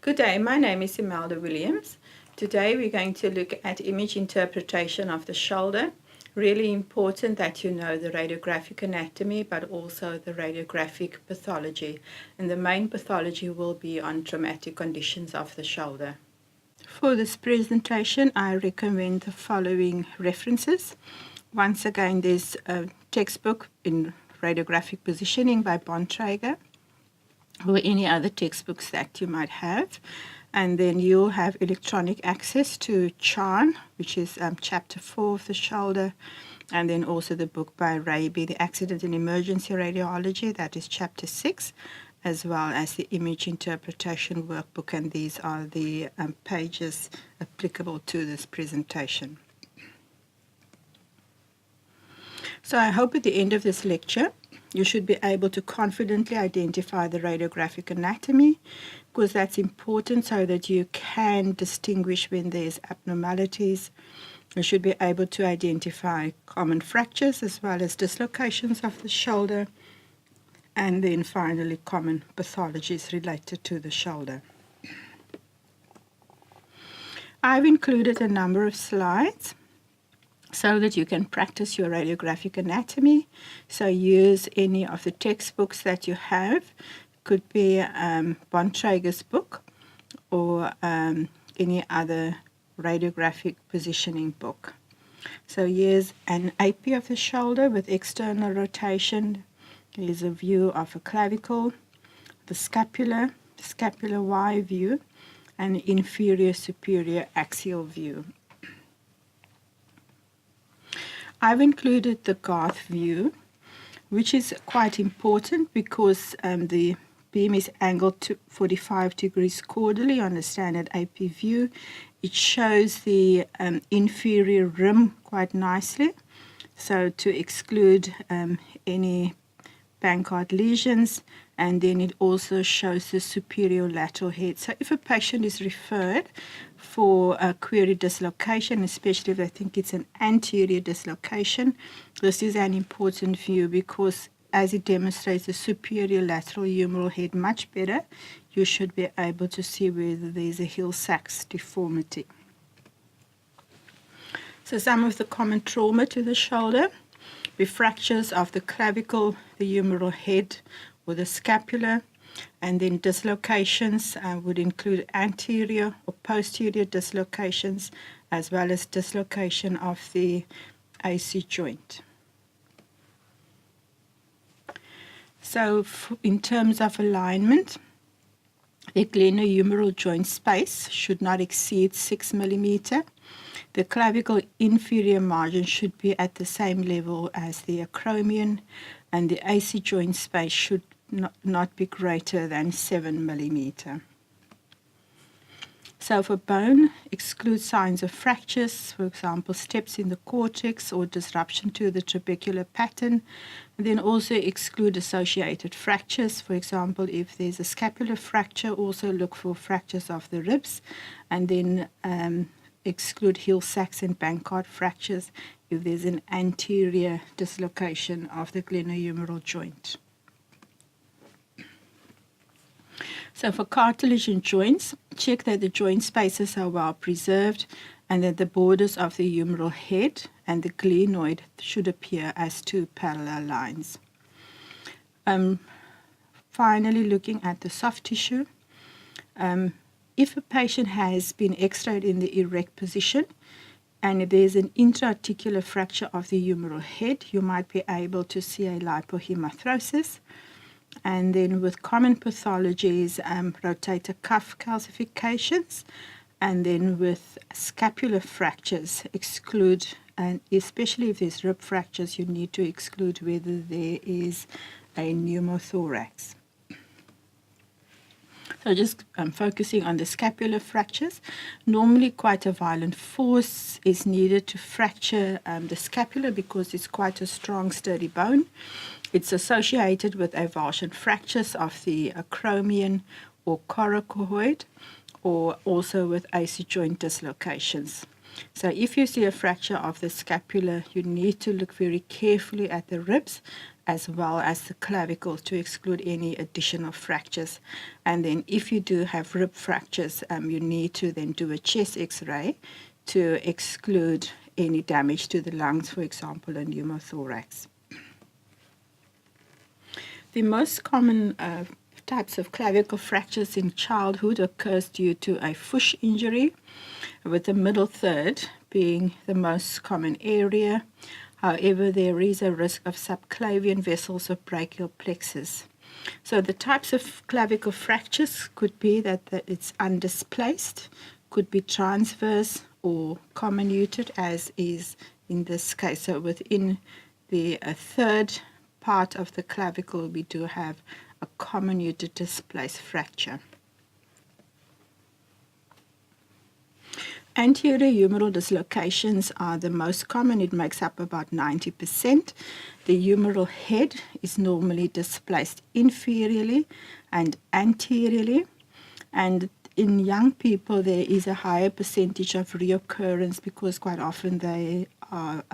Good day, my name is Imelda Williams. Today we're going to look at image interpretation of the shoulder. Really important that you know the radiographic anatomy but also the radiographic pathology. And the main pathology will be on traumatic conditions of the shoulder. For this presentation, I recommend the following references. Once again, there's a textbook in radiographic positioning by Bontrager, or any other textbooks that you might have. And then you'll have electronic access to CHARN, which is chapter 4 of the shoulder, and then also the book by Raby, the Accident and Emergency Radiology, that is chapter 6, as well as the image interpretation workbook, and these are the pages applicable to this presentation. So I hope at the end of this lecture you should be able to confidently identify the radiographic anatomy, because that's important so that you can distinguish when there's abnormalities. You should be able to identify common fractures as well as dislocations of the shoulder, and then finally common pathologies related to the shoulder. I've included a number of slides so that you can practice your radiographic anatomy. So use any of the textbooks that you have. Could be Bontrager's book or any other radiographic positioning book. So here's an AP of the shoulder with external rotation. Here's a view of a clavicle, the scapular Y view, and inferior superior axial view. I've included the Garth view, which is quite important because the beam is angled to 45 degrees caudally on the standard AP view. It shows the inferior rim quite nicely, so to exclude any Bankart lesions, and then it also shows the superior lateral head. So if a patient is referred for a query dislocation, especially if they think it's an anterior dislocation, this is an important view because as it demonstrates the superior lateral humeral head much better, you should be able to see whether there's a Hill-Sachs deformity. So some of the common trauma to the shoulder: be fractures of the clavicle, the humeral head, or the scapula, and then dislocations would include anterior or posterior dislocations, as well as dislocation of the AC joint. So in terms of alignment, the glenohumeral joint space should not exceed 6 millimeter. The clavicle inferior margin should be at the same level as the acromion, and the AC joint space should not be greater than 7 millimeter. So for bone, exclude signs of fractures, for example, steps in the cortex or disruption to the trabecular pattern. And then also exclude associated fractures. For example, if there's a scapular fracture, also look for fractures of the ribs. And then exclude Hill-Sachs and Bankart fractures if there's an anterior dislocation of the glenohumeral joint. So for cartilage and joints, check that the joint spaces are well preserved and that the borders of the humeral head and the glenoid should appear as two parallel lines. Finally, looking at the soft tissue, if a patient has been x-rayed in the erect position and if there's an intra-articular fracture of the humeral head, you might be able to see a lipohemathrosis. And then with common pathologies, rotator cuff calcifications, and then with scapular fractures, exclude, and especially if there's rib fractures, you need to exclude whether there is a pneumothorax. So just focusing on the scapular fractures, normally quite a violent force is needed to fracture the scapula because it's quite a strong, sturdy bone. It's associated with avulsion fractures of the acromion or coracoid, or also with AC joint dislocations. So if you see a fracture of the scapula, you need to look very carefully at the ribs as well as the clavicle to exclude any additional fractures. And then if you do have rib fractures, you need to then do a chest x-ray to exclude any damage to the lungs, for example, a pneumothorax. The most common types of clavicle fractures in childhood occurs due to a fush injury, with the middle third being the most common area. However, there is a risk of subclavian vessels of brachial plexus. So the types of clavicle fractures could be that it's undisplaced, could be transverse or comminuted, as is in this case. So within the third part of the clavicle, we do have a comminuted displaced fracture. Anterior humeral dislocations are the most common. It makes up about 90%. The humeral head is normally displaced inferiorly and anteriorly. And in young people, there is a higher percentage of reoccurrence because quite often they are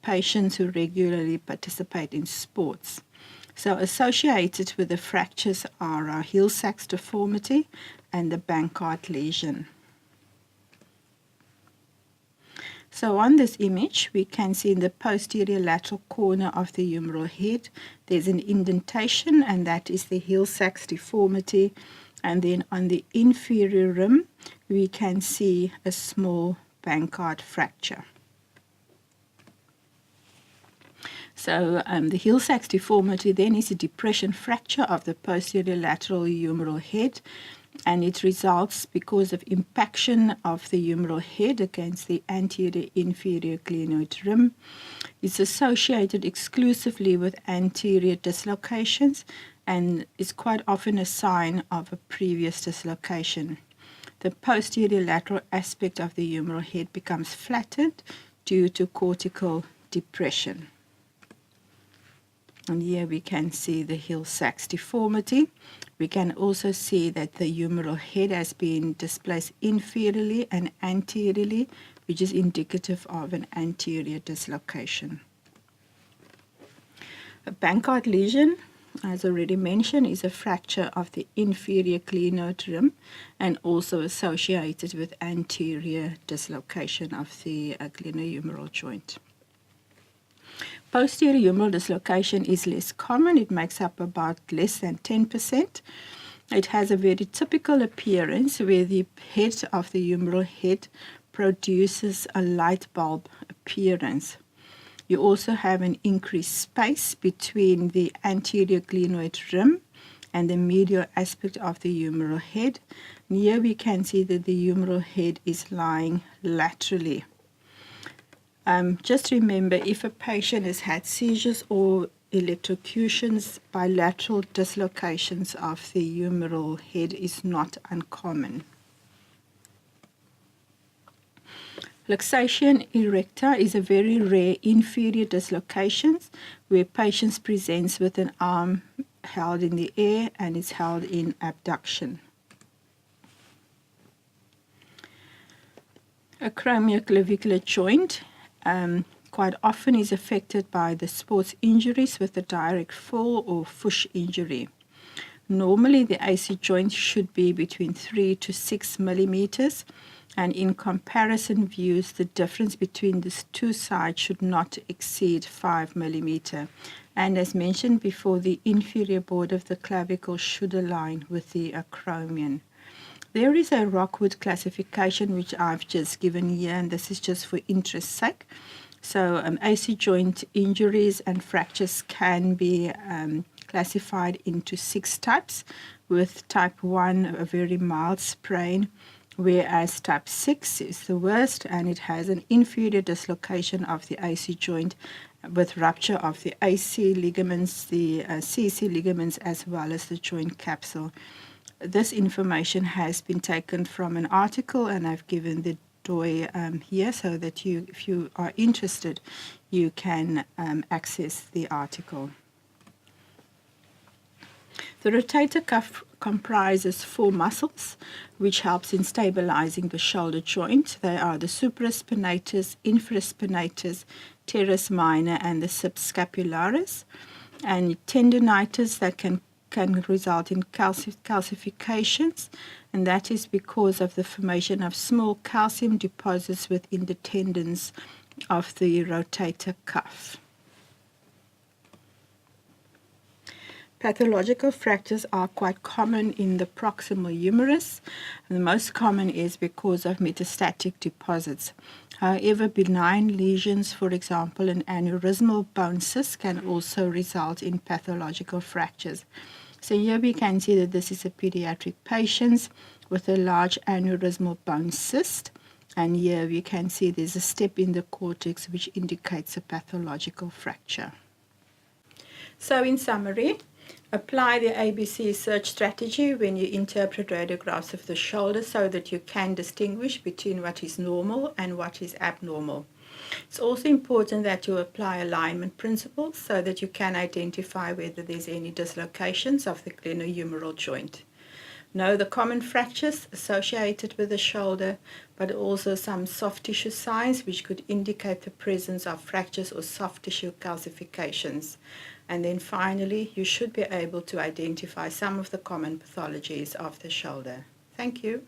patients who regularly participate in sports. So associated with the fractures are Hill-Sachs deformity and the Bankart lesion. So on this image, we can see in the posterior lateral corner of the humeral head, there's an indentation, and that is the Hill-Sachs deformity. And then on the inferior rim, we can see a small Bankart fracture. So the Hill-Sachs deformity then is a depression fracture of the posterior lateral humeral head, and it results because of impaction of the humeral head against the anterior inferior glenoid rim. It's associated exclusively with anterior dislocations and is quite often a sign of a previous dislocation. The posterior lateral aspect of the humeral head becomes flattened due to cortical depression. And here we can see the Hill-Sachs deformity. We can also see that the humeral head has been displaced inferiorly and anteriorly, which is indicative of an anterior dislocation. A Bankart lesion, as already mentioned, is a fracture of the inferior glenoid rim and also associated with anterior dislocation of the glenohumeral joint. Posterior humeral dislocation is less common. It makes up about less than 10%. It has a very typical appearance where the head of the humeral head produces a light bulb appearance. You also have an increased space between the anterior glenoid rim and the medial aspect of the humeral head. And here we can see that the humeral head is lying laterally. Just remember, if a patient has had seizures or electrocutions, bilateral dislocations of the humeral head is not uncommon. Luxation erecta is a very rare inferior dislocation where patients presents with an arm held in the air and is held in abduction. Acromioclavicular joint quite often is affected by the sports injuries with a direct fall or fush injury. Normally, the AC joint should be between 3 to 6 millimeters, and in comparison views, the difference between these two sides should not exceed 5 millimeters. And as mentioned before, the inferior border of the clavicle should align with the acromion. There is a Rockwood classification which I've just given here, and this is just for interest's sake. So AC joint injuries and fractures can be classified into 6 types, with type 1 a very mild sprain, whereas type 6 is the worst, and it has an inferior dislocation of the AC joint with rupture of the AC ligaments, the CC ligaments, as well as the joint capsule. This information has been taken from an article, and I've given the DOI here so that you, if you are interested, you can access the article. The rotator cuff comprises 4 muscles, which helps in stabilizing the shoulder joint. They are the supraspinatus, infraspinatus, teres minor, and the subscapularis. And tendinitis that can result in calcifications, and that is because of the formation of small calcium deposits within the tendons of the rotator cuff. Pathological fractures are quite common in the proximal humerus. The most common is because of metastatic deposits. However, benign lesions, for example, an aneurysmal bone cyst, can also result in pathological fractures. So here we can see that this is a pediatric patient with a large aneurysmal bone cyst. And here we can see there's a step in the cortex which indicates a pathological fracture. So in summary, apply the ABC search strategy when you interpret radiographs of the shoulder so that you can distinguish between what is normal and what is abnormal. It's also important that you apply alignment principles so that you can identify whether there's any dislocations of the glenohumeral joint. Know the common fractures associated with the shoulder, but also some soft tissue signs which could indicate the presence of fractures or soft tissue calcifications. And then finally, you should be able to identify some of the common pathologies of the shoulder. Thank you.